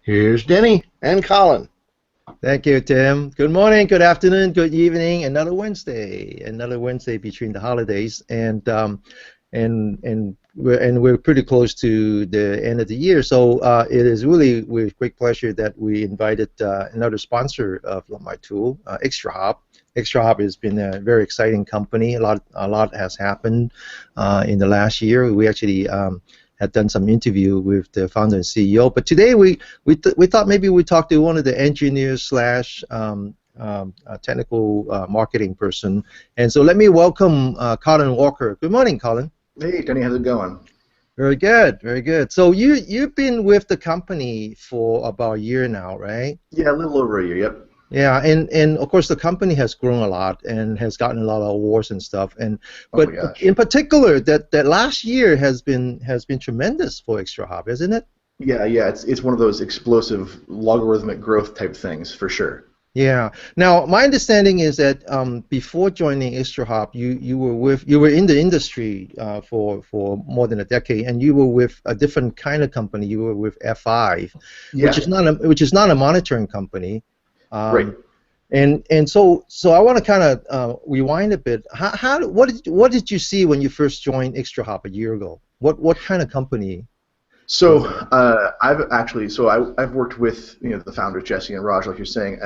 Here's Denny and Colin. Thank you, Tim. Good morning, good afternoon, good evening. Another Wednesday between the holidays, and we're pretty close to the end of the year. So it is really with great pleasure that we invited another sponsor of my tool, ExtraHop. ExtraHop has been a very exciting company. A lot has happened in the last year. We actually had done some interview with the founder and CEO. But today we thought maybe we'd talk to one of the engineers slash technical marketing person. And so let me welcome Colin Walker. Good morning, Colin. Hey, Denny, how's it going? Very good, very good. So you've been with the company for about a year now, right? Yeah, a little over a year, yep. Yeah, and of course the company has grown a lot and has gotten a lot of awards and stuff. But in particular, that last year has been tremendous for ExtraHop, isn't it? Yeah, it's one of those explosive logarithmic growth type things for sure. Yeah. Now, my understanding is that before joining ExtraHop, you were in the industry for more than a decade, and you were with a different kind of company. You were with F5, yeah. which is not a monitoring company. Right. And so I want to kind of rewind a bit. What did you see when you first joined ExtraHop a year ago? What kind of company? So I've worked with the founders Jesse and Raj, like you're saying.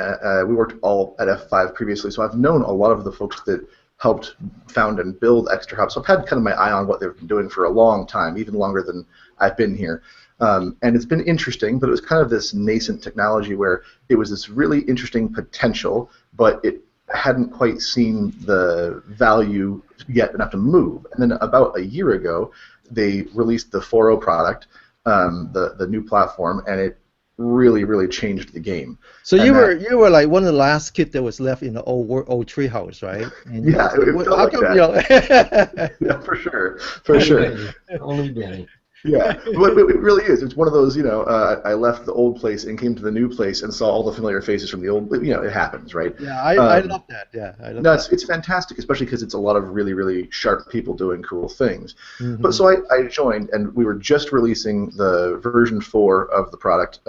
We worked all at F5 previously, so I've known a lot of the folks that helped found and build ExtraHop. So I've had kind of my eye on what they've been doing for a long time, even longer than I've been here. And it's been interesting, but it was kind of this nascent technology where it was this really interesting potential, but it hadn't quite seen the value yet enough to move. And then about a year ago, they released the 4.0 product, the new platform, and it really changed the game. So you were like one of the last kids that was left in the old tree house, right? And yeah, it felt like that. Yeah, for sure. Only Denny. Yeah, but it really is. It's one of those, I left the old place and came to the new place and saw all the familiar faces from the old, it happens, right? Yeah, I love that, yeah. It's fantastic, especially because it's a lot of really sharp people doing cool things. Mm-hmm. But so I joined, and we were just releasing the version 4 of the product,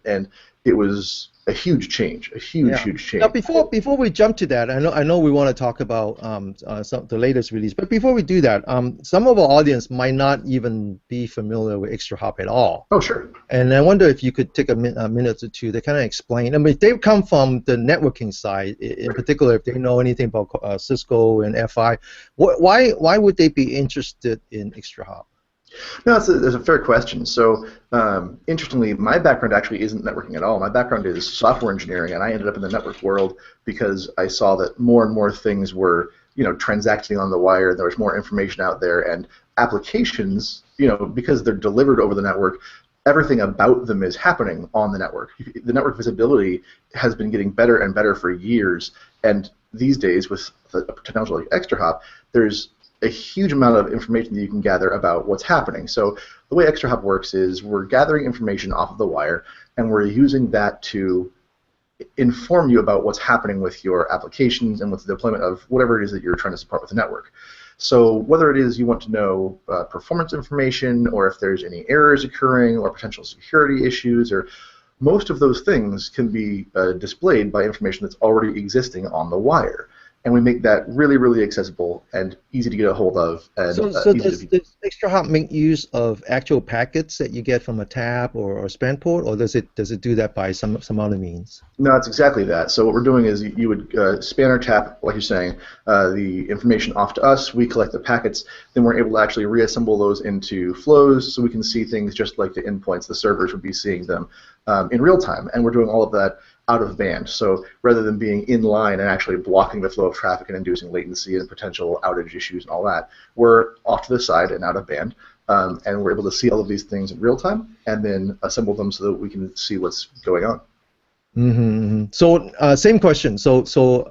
and it was a huge change, huge change. Now, before we jump to that, I know we want to talk about the latest release, but before we do that, some of our audience might not even be familiar with ExtraHop at all. Oh, sure. And I wonder if you could take a minute or two to kind of explain. I mean, if they come from the networking side, in particular, if they know anything about Cisco and F5, why would they be interested in ExtraHop? No, that's a fair question. So, interestingly, my background actually isn't networking at all. My background is software engineering, and I ended up in the network world because I saw that more and more things were, transacting on the wire. There was more information out there, and applications, because they're delivered over the network, everything about them is happening on the network. The network visibility has been getting better and better for years, and these days, with the technology like ExtraHop, there's a huge amount of information that you can gather about what's happening. So the way ExtraHop works is we're gathering information off of the wire, and we're using that to inform you about what's happening with your applications and with the deployment of whatever it is that you're trying to support with the network. So whether it is you want to know performance information, or if there's any errors occurring, or potential security issues, or most of those things can be displayed by information that's already existing on the wire. And we make that really accessible and easy to get a hold of. And so does ExtraHop make use of actual packets that you get from a tab or a span port, or does it do that by some other means? No, it's exactly that. So what we're doing is you would span or tap, like you're saying, the information off to us. We collect the packets. Then we're able to actually reassemble those into flows, so we can see things just like the endpoints. The servers would be seeing them in real time, and we're doing all of that out of band. So rather than being in line and actually blocking the flow of traffic and inducing latency and potential outage issues and all that, we're off to the side and out of band, and we're able to see all of these things in real time and then assemble them so that we can see what's going on. Mm-hmm. So same question. So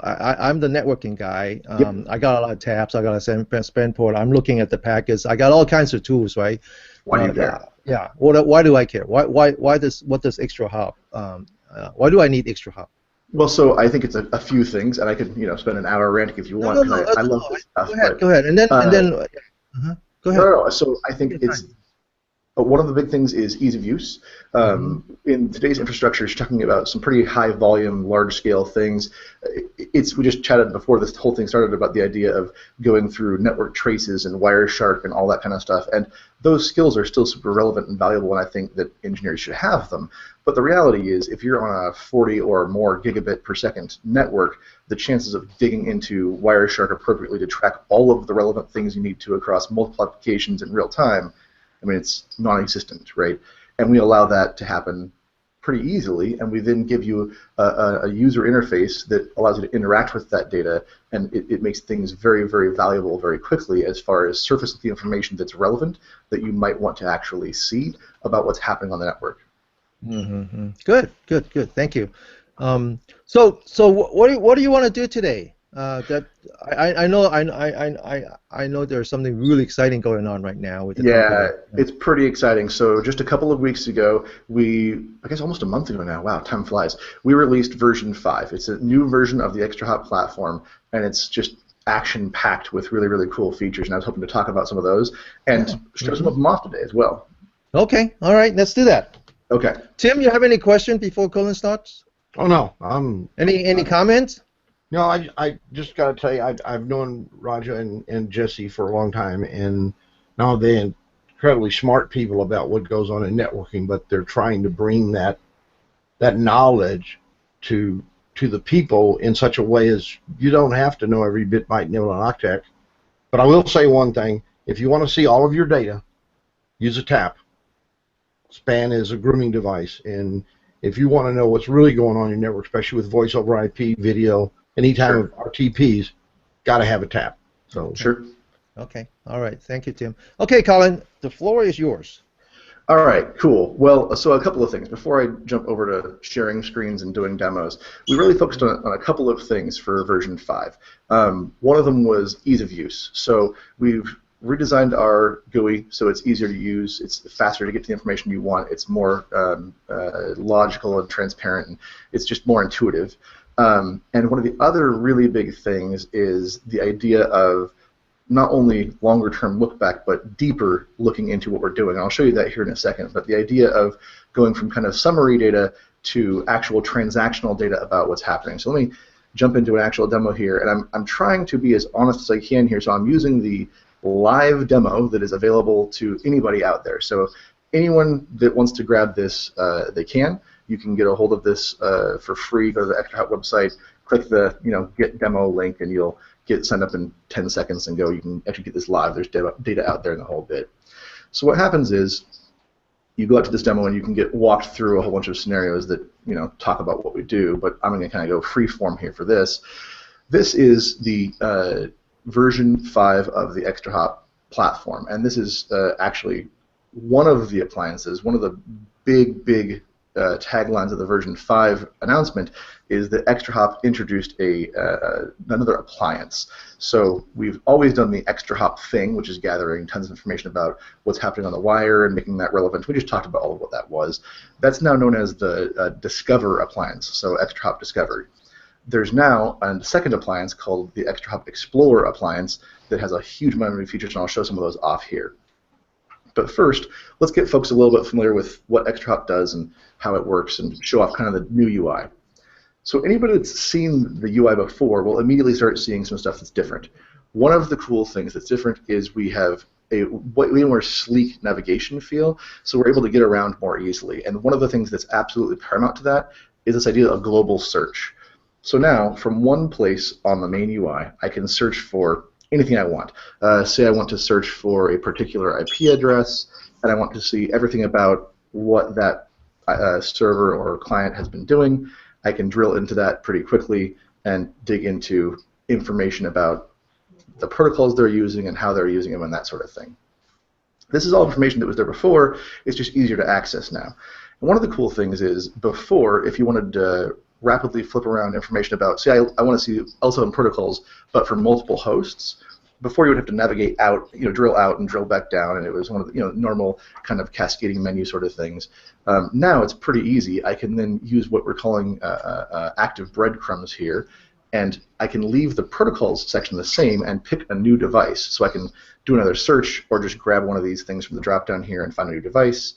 I'm the networking guy. Yep. I got a lot of tabs. I got a span port. I'm looking at the packets. I got all kinds of tools, right? Why do you care? Yeah. Why do I care? What does ExtraHop? Why do I need ExtraHop? Well, so I think it's a few things, and I could spend an hour ranting if you want. No, I love this stuff. Go ahead, and then go ahead. No. So I think One of the big things is ease of use. In today's infrastructure, you're talking about some pretty high volume, large scale things. We just chatted before this whole thing started about the idea of going through network traces and Wireshark and all that kind of stuff. And those skills are still super relevant and valuable, and I think that engineers should have them. But the reality is, if you're on a 40 or more gigabit per second network, the chances of digging into Wireshark appropriately to track all of the relevant things you need to across multiple applications in real time, I mean, it's non-existent, right? And we allow that to happen pretty easily, and we then give you a user interface that allows you to interact with that data, and it makes things very, very valuable very quickly as far as surfacing the information that's relevant that you might want to actually see about what's happening on the network. Good. Thank you. So what do you want to do today? I know there's something really exciting going on right now with the company. It's pretty exciting. So just a couple of weeks ago, I guess almost a month ago now, wow, time flies, we released version 5. It's a new version of the ExtraHop platform, and it's just action-packed with really, really cool features, and I was hoping to talk about some of those and show some of them off today as well. Okay, all right, let's do that. Okay. Tim, you have any questions before Colin starts? Oh, no. Any comments? No, I just got to tell you, I've known Raja and Jesse for a long time, and now they're incredibly smart people about what goes on in networking, but they're trying to bring that knowledge to the people in such a way as you don't have to know every bit, byte, nibble, and octet. But I will say one thing. If you want to see all of your data, use a tap. SPAN is a grooming device, and if you want to know what's really going on in your network, especially with voice over IP, video, any time of RTPs, got to have a tap. So sure. Okay. All right. Thank you, Tim. Okay, Colin, the floor is yours. All right. Cool. Well, so a couple of things before I jump over to sharing screens and doing demos. We really focused on a couple of things for version 5. One of them was ease of use. So we've redesigned our GUI so it's easier to use, it's faster to get to the information you want, it's more logical and transparent, and it's just more intuitive. And one of the other really big things is the idea of not only longer-term look back, but deeper looking into what we're doing. And I'll show you that here in a second, but the idea of going from kind of summary data to actual transactional data about what's happening. So let me jump into an actual demo here, and I'm trying to be as honest as I can here, so I'm using the live demo that is available to anybody out there. So anyone that wants to grab this, they can. You can get a hold of this for free. Go to the ExtraHop website, click the get demo link, and you'll get signed up in 10 seconds and go. You can actually get this live. There's data out there in the whole bit. So what happens is you go out to this demo and you can get walked through a whole bunch of scenarios that talk about what we do. But I'm going to kind of go free form here for this. This is the version 5 of the ExtraHop platform, and this is actually one of the appliances. One of the big taglines of the version 5 announcement is that ExtraHop introduced another appliance. So we've always done the ExtraHop thing, which is gathering tons of information about what's happening on the wire and making that relevant. We just talked about all of what that was. That's now known as the Discover appliance, so ExtraHop Discovery. There's now a second appliance called the ExtraHop Explore appliance that has a huge amount of new features, and I'll show some of those off here. But first, let's get folks a little bit familiar with what ExtraHop does and how it works and show off kind of the new UI. So anybody that's seen the UI before will immediately start seeing some stuff that's different. One of the cool things that's different is we have a way more sleek navigation feel, so we're able to get around more easily. And one of the things that's absolutely paramount to that is this idea of global search. So now, from one place on the main UI, I can search for anything I want. Say I want to search for a particular IP address, and I want to see everything about what that server or client has been doing. I can drill into that pretty quickly and dig into information about the protocols they're using and how they're using them and that sort of thing. This is all information that was there before. It's just easier to access now. And one of the cool things is before, if you wanted to rapidly flip around information about, say I want to see L7 protocols, but for multiple hosts, before you would have to navigate out, drill out and drill back down, and it was one of the normal kind of cascading menu sort of things. Now it's pretty easy. I can then use what we're calling active breadcrumbs here, and I can leave the protocols section the same and pick a new device. So I can do another search or just grab one of these things from the drop-down here and find a new device,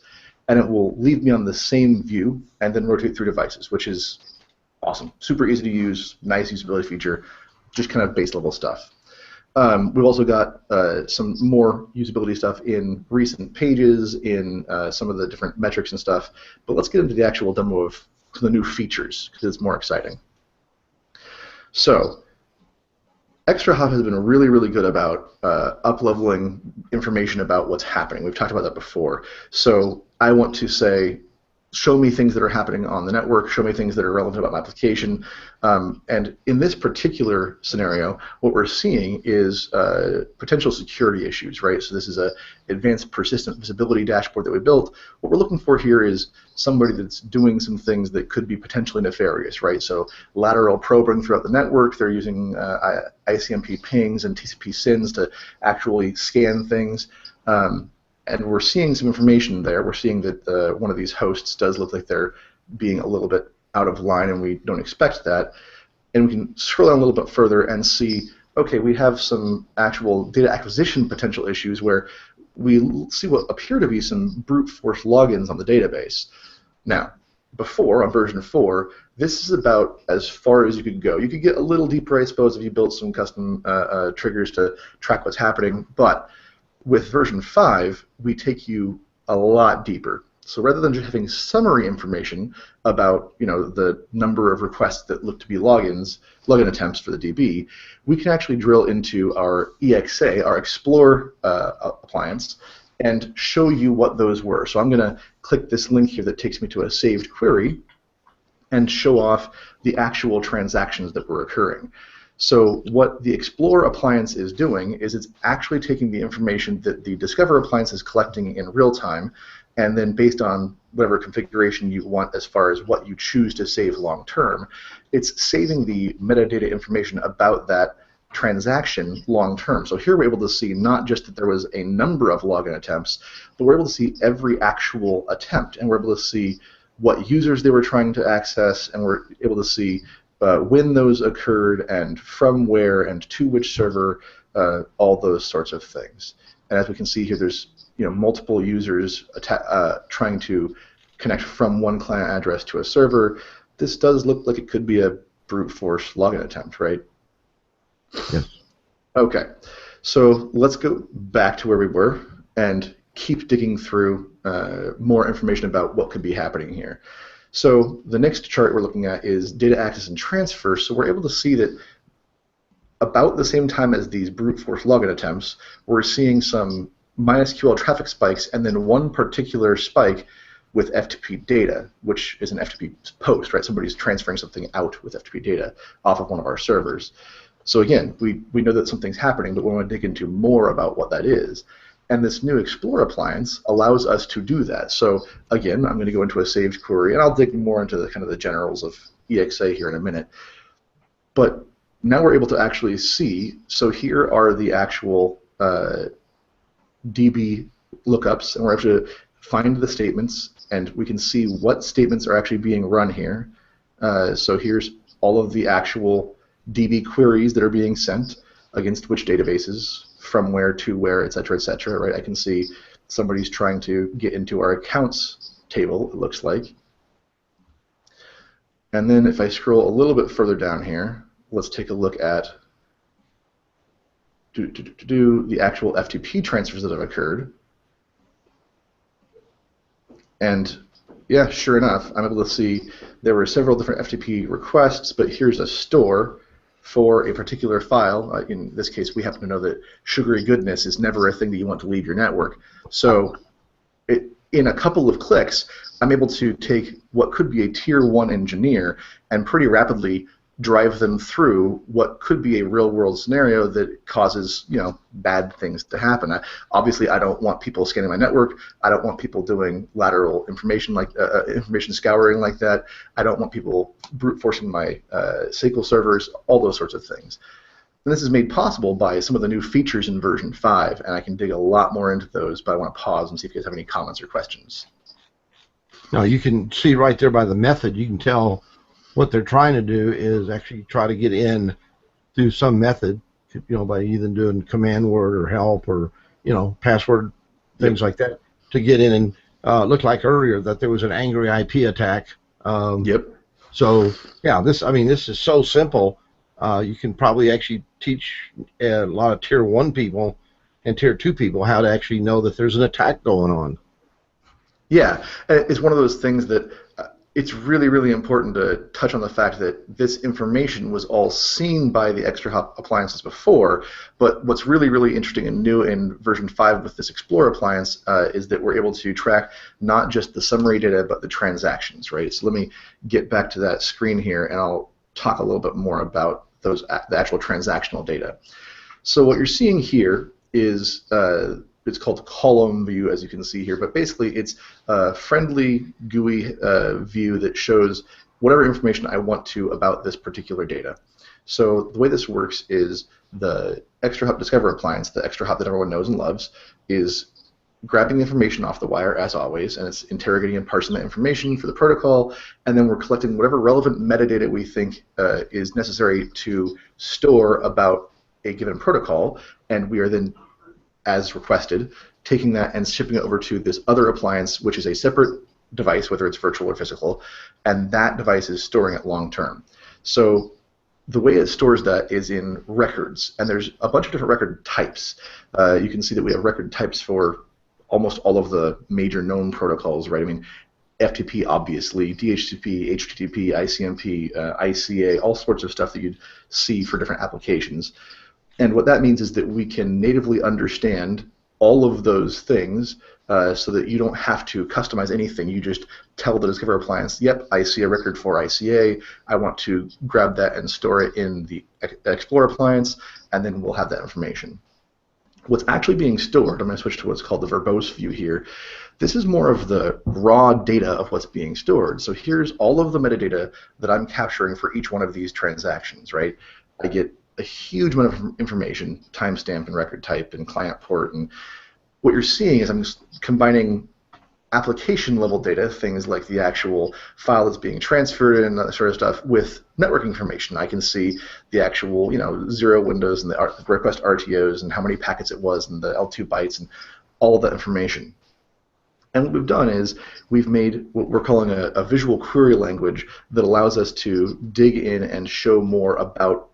and it will leave me on the same view and then rotate through devices, which is awesome. Super easy to use, nice usability feature, just kind of base level stuff. We've also got some more usability stuff in recent pages, in some of the different metrics and stuff, but let's get into the actual demo of the new features because it's more exciting. So, ExtraHop has been really, really good about up-leveling information about what's happening. We've talked about that before. So I want to say, show me things that are happening on the network, show me things that are relevant about my application. And in this particular scenario, what we're seeing is potential security issues, right? So this is an advanced persistent visibility dashboard that we built. What we're looking for here is somebody that's doing some things that could be potentially nefarious, right? So lateral probing throughout the network, they're using ICMP pings and TCP SYNs to actually scan things. And we're seeing some information there. We're seeing that one of these hosts does look like they're being a little bit out of line, and we don't expect that. And we can scroll down a little bit further and see, okay, we have some actual data acquisition potential issues where we see what appear to be some brute force logins on the database. Now, before, on version 4, this is about as far as you could go. You could get a little deeper, I suppose, if you built some custom triggers to track what's happening, but with version 5, we take you a lot deeper. So rather than just having summary information about, the number of requests that look to be login attempts for the DB, we can actually drill into our EXA, our Explore appliance, and show you what those were. So I'm going to click this link here that takes me to a saved query and show off the actual transactions that were occurring. So what the Explore appliance is doing is it's actually taking the information that the Discover appliance is collecting in real time, and then based on whatever configuration you want as far as what you choose to save long term, it's saving the metadata information about that transaction long term. So here we're able to see not just that there was a number of login attempts, but we're able to see every actual attempt, and we're able to see what users they were trying to access, and we're able to see when those occurred and from where and to which server, all those sorts of things. And as we can see here, there's multiple users trying to connect from one client address to a server. This does look like it could be a brute force login attempt, right? Yes. Okay, so let's go back to where we were and keep digging through more information about what could be happening here. So the next chart we're looking at is data access and transfer. So we're able to see that about the same time as these brute force login attempts, we're seeing some MySQL traffic spikes and then one particular spike with FTP data, which is an FTP post, right? Somebody's transferring something out with FTP data off of one of our servers. So again, we know that something's happening, but we want to dig into more about what that is. And this new Explore appliance allows us to do that. So again, I'm going to go into a saved query, and I'll dig more into the kind of the generals of EXA here in a minute. But now we're able to actually see, so here are the actual DB lookups, and we're able to find the statements, and we can see what statements are actually being run here. So here's all of the actual DB queries that are being sent against which databases, from where to where, et cetera, right? I can see somebody's trying to get into our accounts table, it looks like. And then if I scroll a little bit further down here, let's take a look at the actual FTP transfers that have occurred. And yeah, sure enough, I'm able to see there were several different FTP requests, but here's a store for a particular file. In this case, we happen to know that sugary goodness is never a thing that you want to leave your network. So in a couple of clicks, I'm able to take what could be a tier 1 engineer and pretty rapidly drive them through what could be a real-world scenario that causes, bad things to happen. Obviously, I don't want people scanning my network. I don't want people doing lateral information information scouring like that. I don't want people brute forcing my SQL servers. All those sorts of things. And this is made possible by some of the new features in version 5, and I can dig a lot more into those. But I want to pause and see if you guys have any comments or questions. Now you can see right there by the method, you can tell what they're trying to do is actually try to get in through some method, by either doing command word or help or, password, things like that, to get in and looked like earlier that there was an angry IP attack. Yep. So, yeah, this is so simple. You can probably actually teach a lot of Tier 1 people and Tier 2 people how to actually know that there's an attack going on. Yeah, it's one of those things that it's really, really important to touch on the fact that this information was all seen by the ExtraHop appliances before, but what's really, really interesting and new in version 5 with this Explore appliance is that we're able to track not just the summary data, but the transactions, right? So let me get back to that screen here, and I'll talk a little bit more about the actual transactional data. So what you're seeing here is it's called column view, as you can see here, but basically it's a friendly GUI view that shows whatever information I want to about this particular data. So the way this works is the ExtraHop Discover appliance, the ExtraHop that everyone knows and loves, is grabbing the information off the wire as always, and it's interrogating and parsing that information for the protocol, and then we're collecting whatever relevant metadata we think is necessary to store about a given protocol, and we are then, as requested, taking that and shipping it over to this other appliance, which is a separate device, whether it's virtual or physical, and that device is storing it long term. So the way it stores that is in records, and there's a bunch of different record types. You can see that we have record types for almost all of the major known protocols, right? I mean, FTP, obviously, DHCP, HTTP, ICMP, ICA, all sorts of stuff that you'd see for different applications. And what that means is that we can natively understand all of those things so that you don't have to customize anything. You just tell the Discover appliance, yep, I see a record for ICA. I want to grab that and store it in the Explore appliance, and then we'll have that information. What's actually being stored, I'm going to switch to what's called the verbose view here. This is more of the raw data of what's being stored. So here's all of the metadata that I'm capturing for each one of these transactions, right? I get a huge amount of information, timestamp and record type and client port, and what you're seeing is I'm just combining application level data, things like the actual file that's being transferred and that sort of stuff, with network information. I can see the actual, 0 windows and the request RTOs and how many packets it was and the L2 bytes and all of that information. And what we've done is we've made what we're calling a visual query language that allows us to dig in and show more about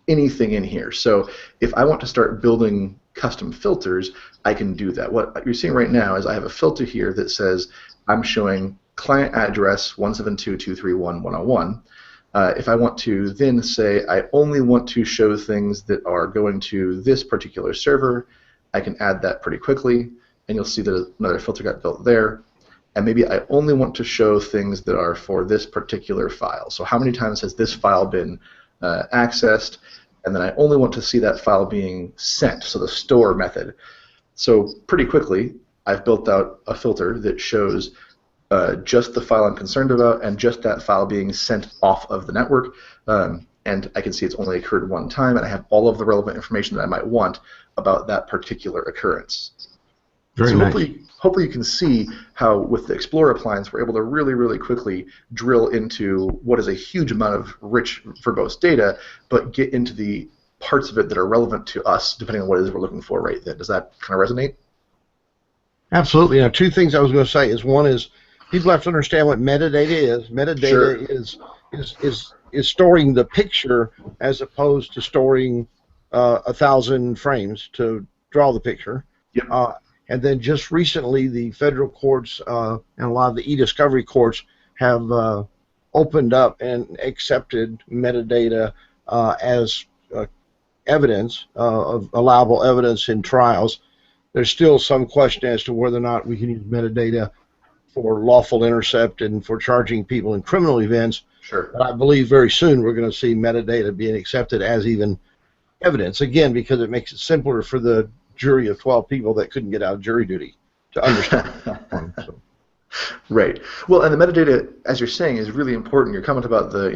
anything in here. So if I want to start building custom filters, I can do that. What you're seeing right now is I have a filter here that says I'm showing client address 172.231.101. If I want to then say I only want to show things that are going to this particular server, I can add that pretty quickly, and you'll see that another filter got built there. And maybe I only want to show things that are for this particular file. So how many times has this file been accessed? And then I only want to see that file being sent, so the store method. So pretty quickly, I've built out a filter that shows just the file I'm concerned about and just that file being sent off of the network. And I can see it's only occurred one time, and I have all of the relevant information that I might want about that particular occurrence. Very nice. Hopefully you can see how with the Explore appliance we're able to really, really quickly drill into what is a huge amount of rich verbose data, but get into the parts of it that are relevant to us depending on what it is we're looking for right then. Does that kind of resonate? Absolutely. Now, two things I was going to say is one is people have to understand what metadata is. Metadata is storing the picture as opposed to storing 1,000 frames to draw the picture. Yep. And then just recently, the federal courts and a lot of the e-discovery courts have opened up and accepted metadata as evidence, of allowable evidence in trials. There's still some question as to whether or not we can use metadata for lawful intercept and for charging people in criminal events. Sure. But I believe very soon we're going to see metadata being accepted as even evidence, again, because it makes it simpler for the jury of 12 people that couldn't get out of jury duty to understand. So. Right. Well, and the metadata, as you're saying, is really important. Your comment about the,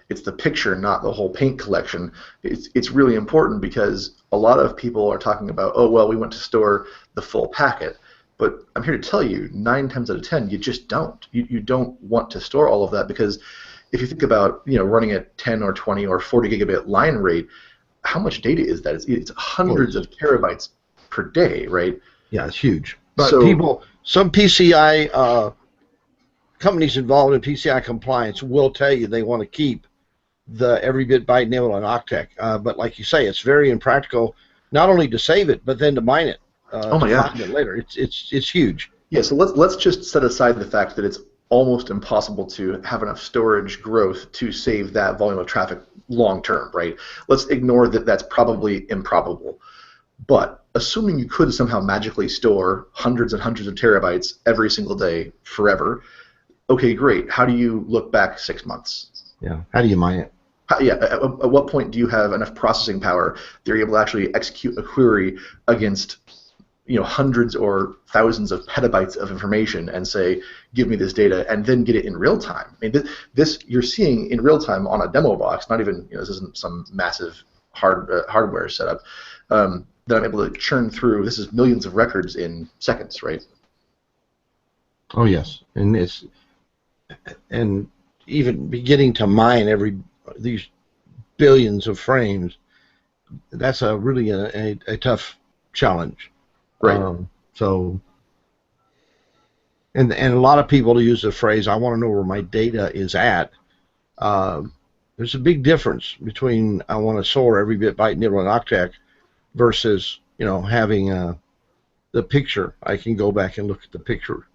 it's the picture, not the whole paint collection. It's really important because a lot of people are talking about, oh, well, we want to store the full packet. But I'm here to tell you, 9 times out of 10, you just don't. You don't want to store all of that because if you think about running at 10 or 20 or 40 gigabit line rate, how much data is that? It's hundreds of terabytes per day, right? Yeah, it's huge. But So, some PCI companies involved in PCI compliance will tell you they want to keep the every bit byte nibble and octet. But like you say, it's very impractical not only to save it, but then to mine it oh to my find gosh. it later. It's huge. Yeah, so let's just set aside the fact that it's almost impossible to have enough storage growth to save that volume of traffic long term, right? Let's ignore that that's probably improbable. But assuming you could somehow magically store hundreds and hundreds of terabytes every single day forever, okay, great. How do you look back 6 months? Yeah. How do you mine it? At what point do you have enough processing power that you're able to actually execute a query against hundreds or thousands of petabytes of information and say, give me this data, and then get it in real time? I mean, this you're seeing in real time on a demo box. Not even this isn't some massive hardware setup that I'm able to churn through. This is millions of records in seconds, right? Oh yes, and even beginning to mine these billions of frames. That's really a tough challenge. Right. So, and a lot of people use the phrase, "I want to know where my data is at." There's a big difference between I want to store every bit, byte, nibble, and octet versus having the picture. I can go back and look at the picture.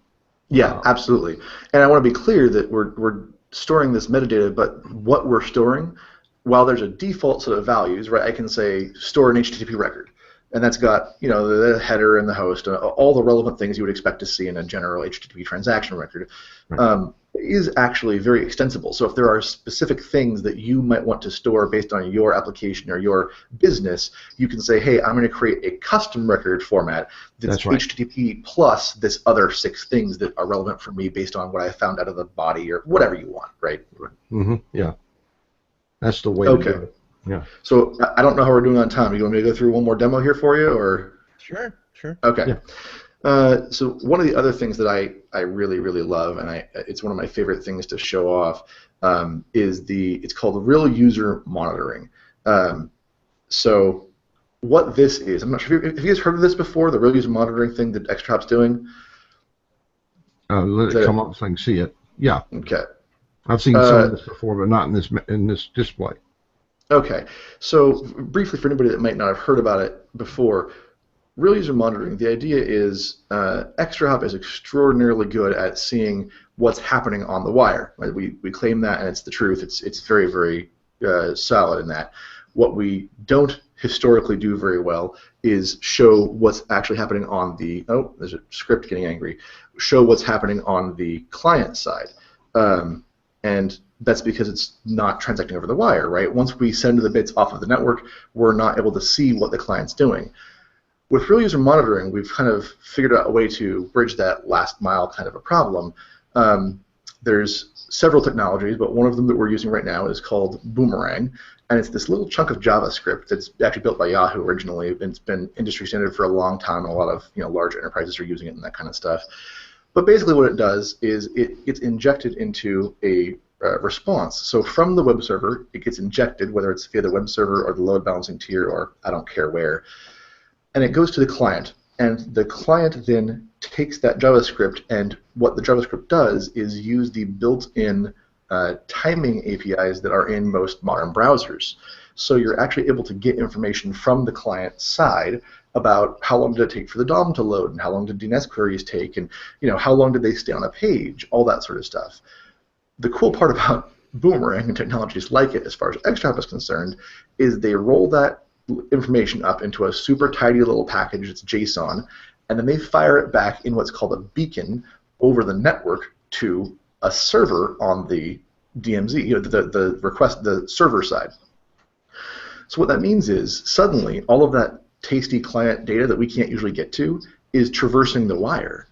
Yeah, absolutely. And I want to be clear that we're storing this metadata, but what we're storing, while there's a default set of values, right? I can say store an HTTP record, and that's got the header and the host, all the relevant things you would expect to see in a general HTTP transaction record. Right. Is actually very extensible. So if there are specific things that you might want to store based on your application or your business, you can say, hey, I'm going to create a custom record format that's right. HTTP plus this other 6 things that are relevant for me based on what I found out of the body or whatever you want, right? Mm-hmm. Yeah. That's the way to do it. Yeah. So I don't know how we're doing on time. You want me to go through one more demo here for you, or? Sure. Okay. Yeah. So one of the other things that I really, really love, and it's one of my favorite things to show off, is it's called real user monitoring. So what this is, I'm not sure, have you guys heard of this before, the real user monitoring thing that ExtraHop's doing? Let it come up so I can see it. Yeah. Okay. I've seen some of this before, but not in this display. Okay. So briefly, for anybody that might not have heard about it before, real user monitoring, the idea is ExtraHop is extraordinarily good at seeing what's happening on the wire. Right? We claim that, and it's the truth. It's very, very solid in that. What we don't historically do very well is show what's actually happening on the, oh, there's a script getting angry, show what's happening on the client side. And that's because it's not transacting over the wire, right? Once we send the bits off of the network, we're not able to see what the client's doing. With real user monitoring, we've kind of figured out a way to bridge that last mile kind of a problem. There's several technologies, but one of them that we're using right now is called Boomerang, and it's this little chunk of JavaScript that's actually built by Yahoo originally. It's been industry standard for a long time, and a lot of large enterprises are using it and that kind of stuff. But basically what it does is it gets injected into a response. So from the web server, it gets injected, whether it's via the web server or the load balancing tier or I don't care where, and it goes to the client. And the client then takes that JavaScript, and what the JavaScript does is use the built-in timing APIs that are in most modern browsers. So you're actually able to get information from the client side about how long did it take for the DOM to load, and how long did DNS queries take, and how long did they stay on a page, all that sort of stuff. The cool part about Boomerang and technologies like it, as far as ExtraHop is concerned, is they roll that information up into a super tidy little package. It's JSON, and then they fire it back in what's called a beacon over the network to a server on the DMZ, the request, the server side. So what that means is suddenly all of that tasty client data that we can't usually get to is traversing the wire.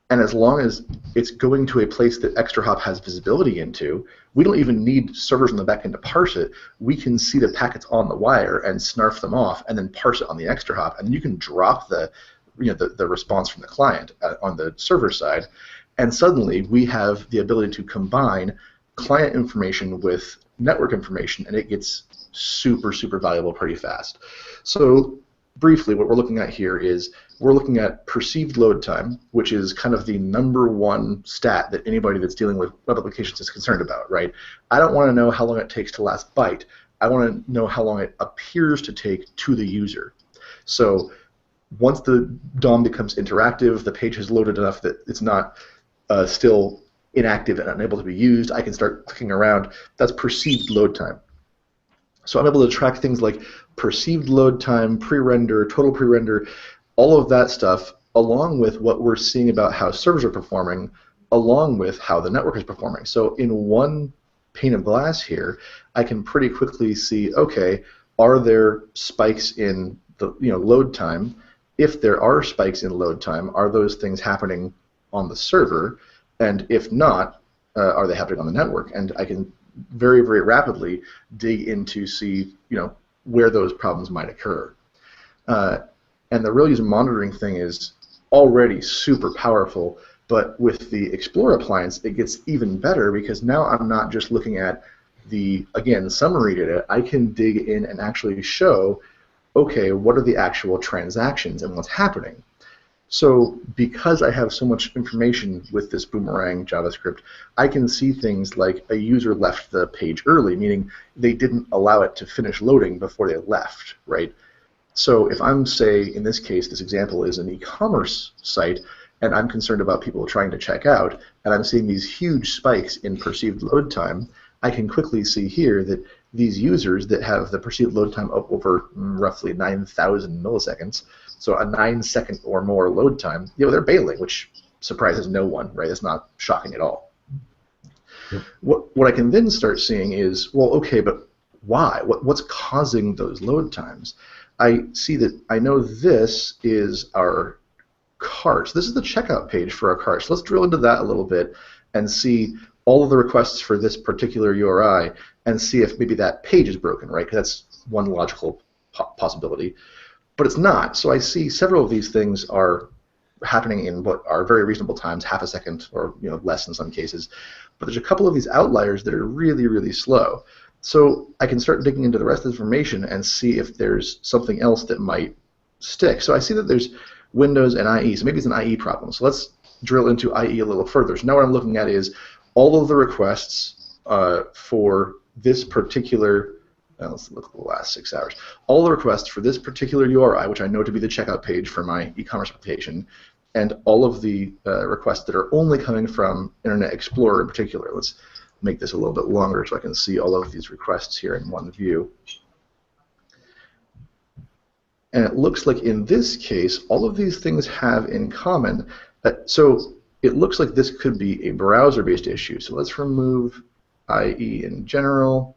And as long as it's going to a place that ExtraHop has visibility into, we don't even need servers on the back end to parse it. We can see the packets on the wire and snarf them off and then parse it on the ExtraHop. And you can drop the response from the client on the server side. And suddenly we have the ability to combine client information with network information, and it gets super, super valuable pretty fast. So briefly, what we're looking at here is we're looking at perceived load time, which is kind of the #1 stat that anybody that's dealing with web applications is concerned about, right? I don't want to know how long it takes to last byte. I want to know how long it appears to take to the user. So once the DOM becomes interactive, the page has loaded enough that it's not still inactive and unable to be used, I can start clicking around. That's perceived load time. So I'm able to track things like perceived load time, pre-render, total pre-render, all of that stuff, along with what we're seeing about how servers are performing, along with how the network is performing. So in one pane of glass here, I can pretty quickly see, okay, are there spikes in the load time? If there are spikes in load time, are those things happening on the server? And if not, are they happening on the network? And I can very, very rapidly dig in to see where those problems might occur. And the real user monitoring thing is already super powerful, but with the Explore appliance, it gets even better because now I'm not just looking at the, again, summary data. I can dig in and actually show, okay, what are the actual transactions and what's happening? So because I have so much information with this Boomerang JavaScript, I can see things like a user left the page early, meaning they didn't allow it to finish loading before they left, right? So if I'm, say, in this case, this example is an e-commerce site, and I'm concerned about people trying to check out, and I'm seeing these huge spikes in perceived load time, I can quickly see here that these users that have the perceived load time up over roughly 9,000 milliseconds, so a 9-second or more load time, they're bailing, which surprises no one, right? It's not shocking at all. Yep. What I can then start seeing is, well, okay, but why? What's causing those load times? I see that I know this is our cart. So this is the checkout page for our cart. So let's drill into that a little bit and see all of the requests for this particular URI and see if maybe that page is broken, right? Because that's one logical possibility. But it's not. So I see several of these things are happening in what are very reasonable times, half a second or less in some cases. But there's a couple of these outliers that are really, really slow. So I can start digging into the rest of the information and see if there's something else that might stick. So I see that there's Windows and IE, so maybe it's an IE problem. So let's drill into IE a little further. So now what I'm looking at is all of the requests for this particular, let's look at the last 6 hours, all the requests for this particular URI, which I know to be the checkout page for my e-commerce application, and all of the requests that are only coming from Internet Explorer in particular. Let's make this a little bit longer so I can see all of these requests here in one view. And it looks like in this case, all of these things have in common. So it looks like this could be a browser-based issue. So let's remove IE in general.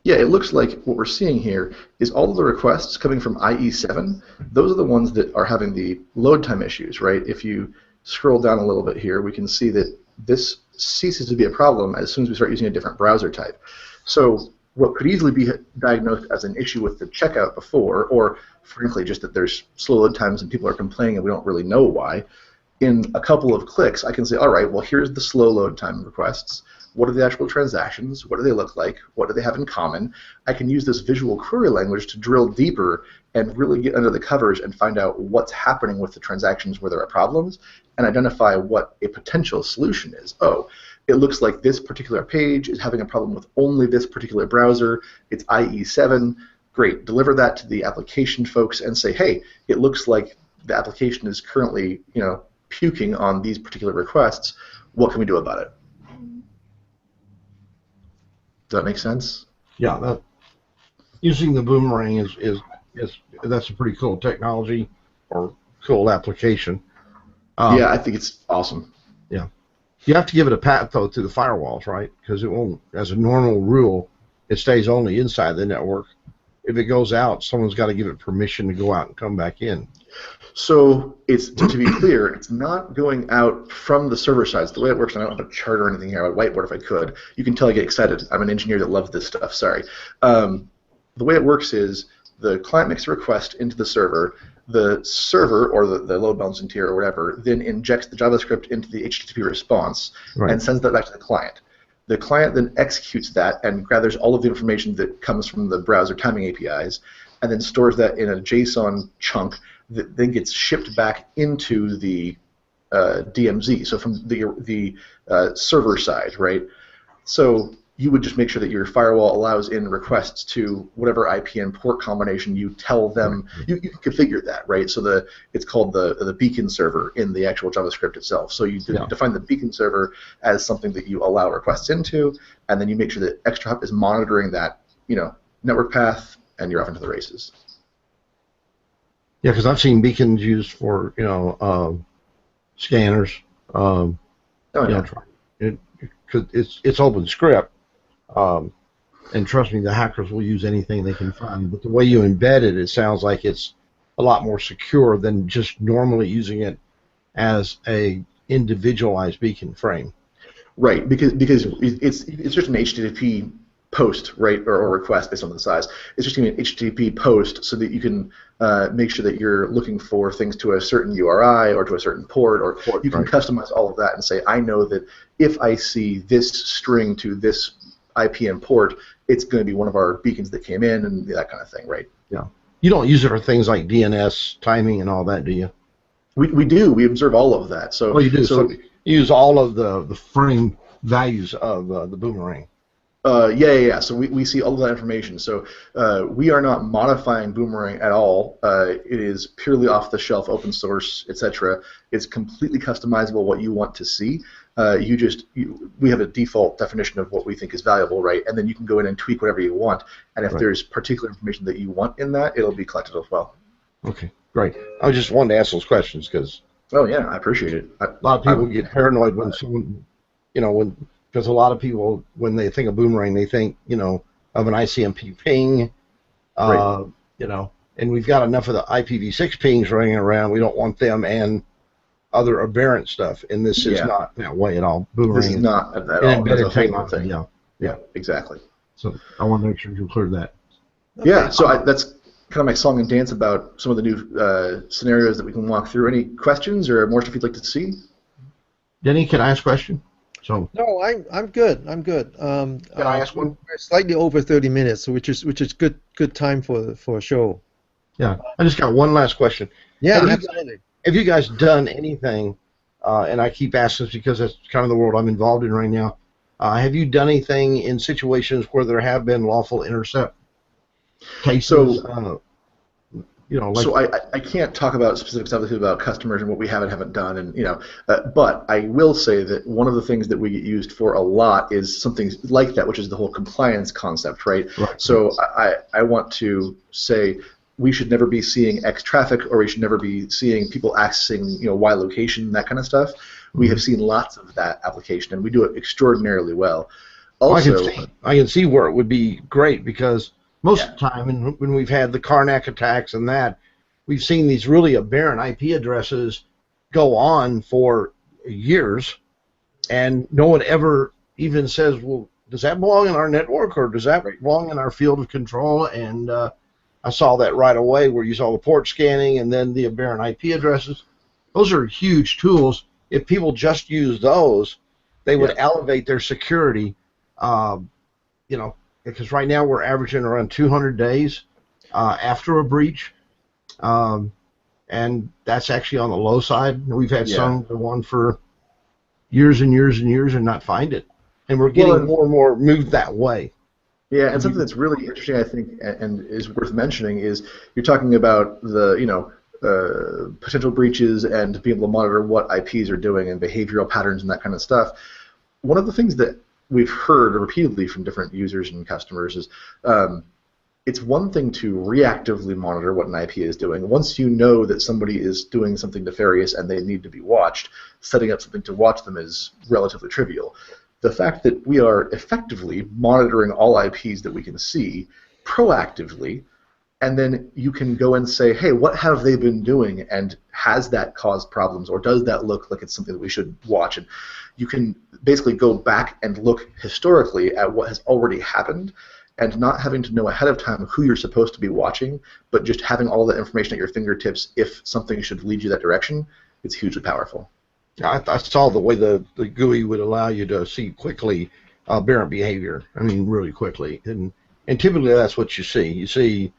Yeah, it looks like what we're seeing here is all of the requests coming from IE7. Those are the ones that are having the load time issues, right? If you scroll down a little bit here, we can see that this ceases to be a problem as soon as we start using a different browser type. So what could easily be diagnosed as an issue with the checkout before, or frankly just that there's slow load times and people are complaining and we don't really know why, in a couple of clicks I can say, all right, well here's the slow load time requests. What are the actual transactions? What do they look like? What do they have in common? I can use this visual query language to drill deeper and really get under the covers and find out what's happening with the transactions where there are problems and identify what a potential solution is. Oh, it looks like this particular page is having a problem with only this particular browser. It's IE7. Great. Deliver that to the application folks and say, hey, it looks like the application is currently, puking on these particular requests. What can we do about it? Does that make sense? Yeah, using the Boomerang is that's a pretty cool technology or cool application. Yeah, I think it's awesome. Yeah, you have to give it a path though to the firewalls, right? Because it won't, as a normal rule, it stays only inside the network. If it goes out, someone's got to give it permission to go out and come back in. So it's to be clear, it's not going out from the server side. It's the way it works, and I don't have a chart or anything here. I would whiteboard if I could. You can tell I get excited. I'm an engineer that loves this stuff. Sorry. The way it works is the client makes a request into the server. the server, or the load balancing tier or whatever, then injects the JavaScript into the HTTP response and sends that back to the client. The client then executes that and gathers all of the information that comes from the browser timing APIs, and then stores that in a JSON chunk that then gets shipped back into the DMZ. So from the server side, right? So you would just make sure that your firewall allows in requests to whatever IP and port combination you tell them. You can configure that, right? So it's called the beacon server in the actual JavaScript itself. So you define the beacon server as something that you allow requests into, and then you make sure that ExtraHop is monitoring that, network path, and you're off into the races. Yeah, because I've seen beacons used for scanners. Because it's open script. And trust me, the hackers will use anything they can find. But the way you embed it, it sounds like it's a lot more secure than just normally using it as a individualized beacon frame. Right, because it's just an HTTP post, right, or request based on the size. It's just going to be an HTTP post so that you can make sure that you're looking for things to a certain URI or to a certain port, or you can customize all of that and say, I know that if I see this string to this IP and port, it's going to be one of our beacons that came in, and that kind of thing, right? Yeah. You don't use it for things like DNS timing and all that, do you? We do. We observe all of that. So, well, you do. So you use all of the frame values of the Boomerang. Yeah. So we see all of that information. So we are not modifying Boomerang at all. It is purely off-the-shelf, open source, etc. It's completely customizable what you want to see. We have a default definition of what we think is valuable, right? And then you can go in and tweak whatever you want. And if there's particular information that you want in that, it'll be collected as well. Okay, great. I just wanted to ask those questions because. Oh yeah, I appreciate it. A lot of people get paranoid when someone, because a lot of people, when they think of Boomerang, they think, of an ICMP ping, and we've got enough of the IPv6 pings running around. We don't want them and other aberrant stuff, and this is not that way at all. Boomerang this is not at all. Embedded technology. Yeah, exactly. So I want to make sure you clear that. Okay. Yeah, so that's kind of my song and dance about some of the new scenarios that we can walk through. Any questions or more stuff you'd like to see? Denny, can I ask a question? So no, I'm good. I'm good. Can I ask one? We're slightly over 30 minutes, so which is good time for a show. Yeah, I just got one last question. Yeah, absolutely. Have you guys done anything? And I keep asking this because that's kind of the world I'm involved in right now. Have you done anything in situations where there have been lawful intercept cases? So, so I can't talk about specifics, obviously, about customers and what we have and haven't done, and but I will say that one of the things that we get used for a lot is something like that, which is the whole compliance concept, right? So I want to say we should never be seeing X traffic, or we should never be seeing people accessing Y location, that kind of stuff. We have seen lots of that application, and we do it extraordinarily well. Also, I can see where it would be great, because most of the time, when we've had the Karnak attacks and that, we've seen these really aberrant IP addresses go on for years, and no one ever even says, well, does that belong in our network, or does that belong in our field of control? And I saw that right away, where you saw the port scanning and then the aberrant IP addresses. Those are huge tools. If people just use those, they would elevate their security. Because right now we're averaging around 200 days after a breach, and that's actually on the low side. We've had some go on for years and years and years and not find it, and we're getting more and more moved that way. Yeah, and something that's really interesting, I think, and is worth mentioning is you're talking about the potential breaches and being able to monitor what IPs are doing and behavioral patterns and that kind of stuff. One of the things that we've heard repeatedly from different users and customers is it's one thing to reactively monitor what an IP is doing. Once you know that somebody is doing something nefarious and they need to be watched, setting up something to watch them is relatively trivial. The fact that we are effectively monitoring all IPs that we can see proactively, and then you can go and say, hey, what have they been doing, and has that caused problems, or does that look like it's something that we should watch? And you can basically go back and look historically at what has already happened and not having to know ahead of time who you're supposed to be watching, but just having all the information at your fingertips if something should lead you that direction, it's hugely powerful. I saw the way the GUI would allow you to see quickly aberrant behavior. I mean, really quickly, and typically that's what you see. You see,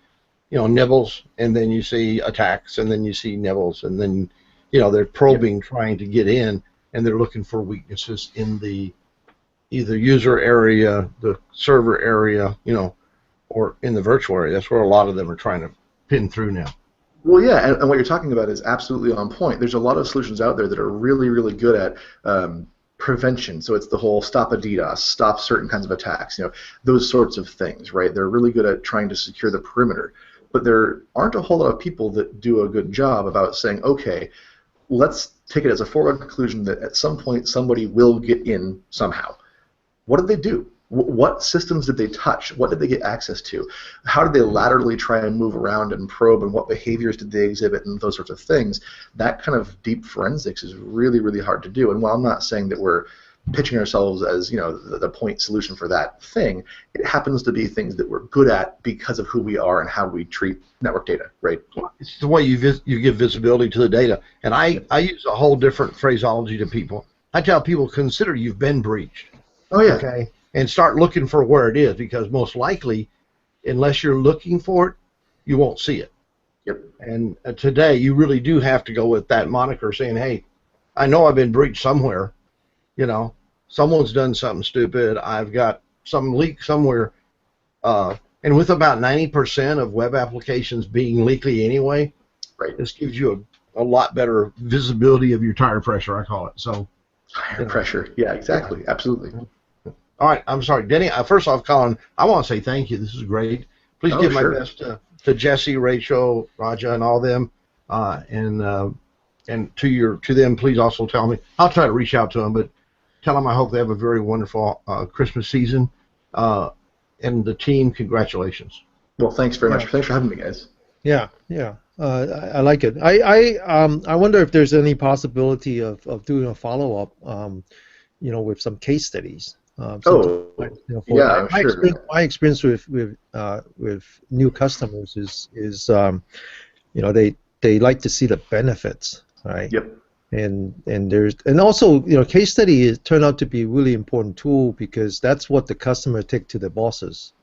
nibbles, and then you see attacks, and then you see nibbles, and then they're probing, trying to get in, and they're looking for weaknesses in the either user area, the server area, or in the virtual area. That's where a lot of them are trying to pin through now. Well, yeah, and what you're talking about is absolutely on point. There's a lot of solutions out there that are really, really good at prevention. So it's the whole stop a DDoS, stop certain kinds of attacks, those sorts of things, right? They're really good at trying to secure the perimeter. But there aren't a whole lot of people that do a good job about saying, okay, let's take it as a foregone conclusion that at some point somebody will get in somehow. What did they do? What systems did they touch? What did they get access to? How did they laterally try and move around and probe, and what behaviors did they exhibit, and those sorts of things? That kind of deep forensics is really, really hard to do. And while I'm not saying that we're pitching ourselves as the point solution for that thing, it happens to be things that we're good at because of who we are and how we treat network data, right? It's the way you give visibility to the data. And I use a whole different phraseology to people. I tell people, consider you've been breached. Oh, yeah. Okay. And start looking for where it is, because most likely, unless you're looking for it, you won't see it. Yep. And today, you really do have to go with that moniker, saying, "Hey, I know I've been breached somewhere. Someone's done something stupid. I've got some leak somewhere." And with about 90% of web applications being leaky anyway, right, this gives you a lot better visibility of your tire pressure, I call it. So. Tire pressure. Yeah, exactly. Yeah. Absolutely. All right, I'm sorry, Denny. First off, Colin, I want to say thank you. This is great. Please give my best to Jesse, Rachel, Raja, and all them, and to them. Please also tell me. I'll try to reach out to them, but tell them I hope they have a very wonderful Christmas season. And the team, congratulations. Well, thanks very much. Thanks for having me, guys. Yeah. I like it. I wonder if there's any possibility of doing a follow-up, with some case studies. I'm sure. My experience with new customers is they like to see the benefits, right? Yep. And also case study turned out to be a really important tool, because that's what the customer take to the bosses.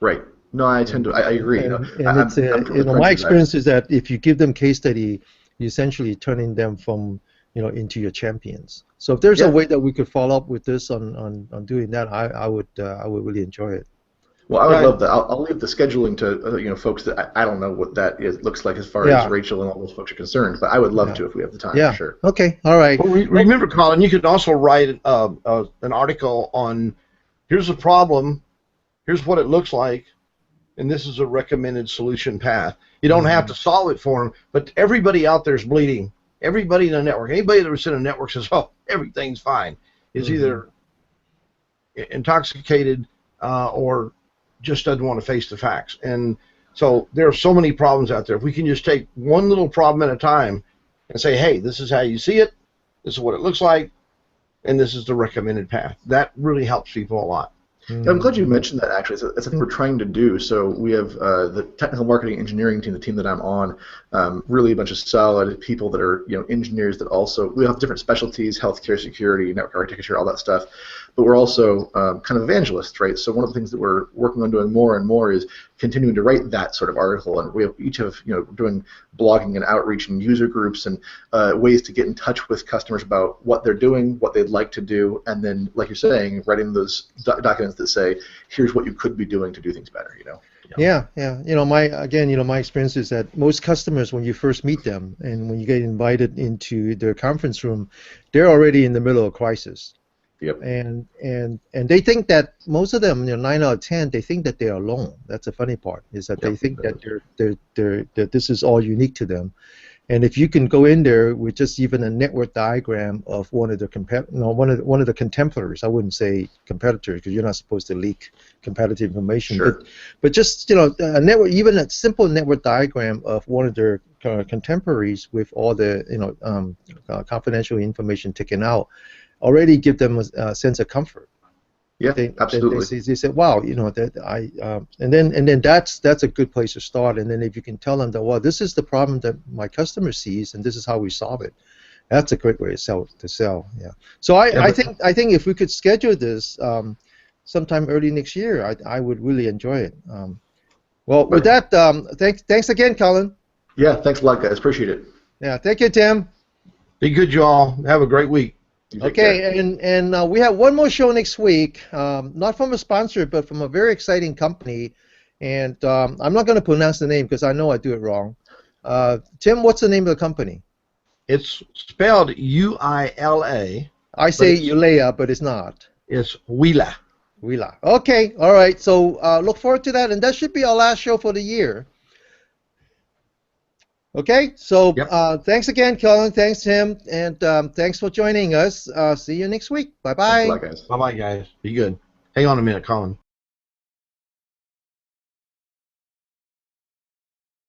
Right. No, I agree. My experience is that if you give them case study, you're essentially turning them from into your champions. So if there's a way that we could follow up with this on doing that, I would really enjoy it. Well, I would love that. I'll leave the scheduling to folks that I don't know what that looks like as far as Rachel and all those folks are concerned, but I would love to if we have the time. Yeah. For sure. Okay. All right. Well, remember, Colin, you could also write an article on here's the problem, here's what it looks like, and this is a recommended solution path. You don't have to solve it for them, but everybody out there is bleeding. Everybody in the network, anybody that was in a network says, "Oh, everything's fine," is either intoxicated or just doesn't want to face the facts. And so there are so many problems out there. If we can just take one little problem at a time and say, "Hey, this is how you see it, this is what it looks like, and this is the recommended path," that really helps people a lot. Yeah, I'm glad you mentioned that, actually. It's something we're trying to do. So we have the technical marketing engineering team, the team that I'm on, really a bunch of solid people that are engineers that also, we have different specialties, healthcare, security, network architecture, all that stuff. But we're also kind of evangelists, right? So one of the things that we're working on doing more and more is continuing to write that sort of article. And we each have, doing blogging and outreach and user groups and ways to get in touch with customers about what they're doing, what they'd like to do, and then, like you're saying, writing those documents that say, here's what you could be doing to do things better, Yeah. My experience is that most customers, when you first meet them and when you get invited into their conference room, they're already in the middle of a crisis. Yep. And they think that most of them, 9 out of 10, they think that they're alone. That's the funny part, is that they think that that this is all unique to them. And if you can go in there with just even a network diagram of one of the one of the contemporaries, I wouldn't say competitors because you're not supposed to leak competitive information. Sure. But just a network, even a simple network diagram of one of their contemporaries with all the confidential information taken out, already give them a sense of comfort. Yeah, absolutely. They say, wow, you know, that and then that's a good place to start. And then if you can tell them that, well, this is the problem that my customer sees, and this is how we solve it. That's a great way to sell. Yeah. So I think if we could schedule this sometime early next year, I would really enjoy it. Well, with that, thanks again, Colin. Yeah, thanks a lot, guys. Appreciate it. Yeah, thank you, Tim. Be good, y'all. Have a great week. Okay, and we have one more show next week, not from a sponsor, but from a very exciting company. And I'm not going to pronounce the name because I know I do it wrong. Tim, what's the name of the company? It's spelled U-I-L-A. I say Ulea, but it's not. It's Wila. Wila. Okay, all right. So look forward to that, and that should be our last show for the year. Okay, so thanks again, Colin. Thanks, Tim, and thanks for joining us. See you next week. Bye-bye. Thanks a lot, guys. Bye-bye, guys. Be good. Hang on a minute, Colin.